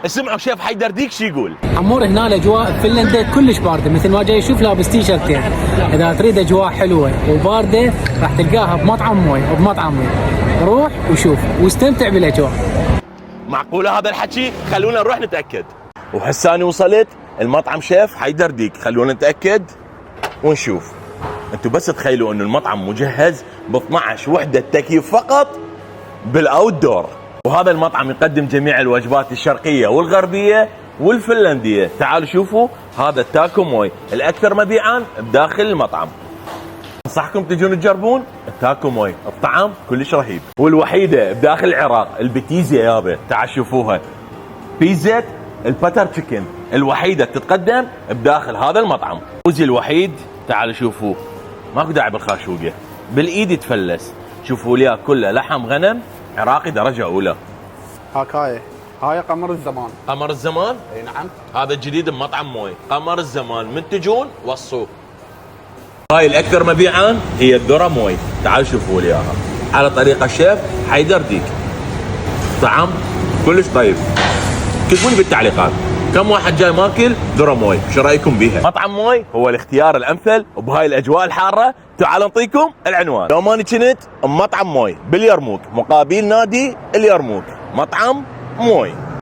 اسمعوا شيف حيدر ديك شو يقول. عمور هنا الاجواء بفنلندا كلش بارده، مثل ما جاي يشوف لابس تيشرتين. اذا تريد اجواء حلوه وبارده راح تلقاها بمطعم موي او بمطعم موي. روح وشوف واستمتع بالاجواء. معقوله هذا الحكي؟ خلونا نروح نتاكد. وهساني وصلت المطعم شيف حيدر ديك، خلونا نتاكد ونشوف. انتم بس تخيلوا انه المطعم مجهز ب 12 وحده تكييف فقط بالاوت دور. وهذا المطعم يقدم جميع الوجبات الشرقيه والغربيه والفنلنديه. تعالوا شوفوا هذا التاكو موي الاكثر مبيعا بداخل المطعم. انصحكم تجون تجربون التاكو موي، الطعام كلش رهيب. والوحيده بداخل العراق البيتيزيا يابا، تعالوا شوفوها. بيتزا الباتر تشيكن الوحيده تتقدم بداخل هذا المطعم. وزي الوحيد تعالوا شوفوه، ماكو داعي بالخاشوقه، بالايد يتفلس. شوفوا لي كله لحم غنم عراقي درجه اولى. هاي قمر الزمان. قمر الزمان؟ اي نعم. هذا الجديد بمطعم موي، قمر الزمان. من تجون وصوه. هاي الاكثر مبيعا هي الذره موي، تعالوا شوفوا لي اياها على طريقه الشيف حيدر ديك. طعم كلش طيب. كتبوا لي بالتعليقات كم واحد جاي ماكل ذره موي، شو رايكم بيها؟ مطعم موي هو الاختيار الامثل وبهاي الاجواء الحاره. تعالوا نعطيكم العنوان. لو ماني كنت مطعم موي باليرموك مقابل نادي اليرموك، مطعم موي.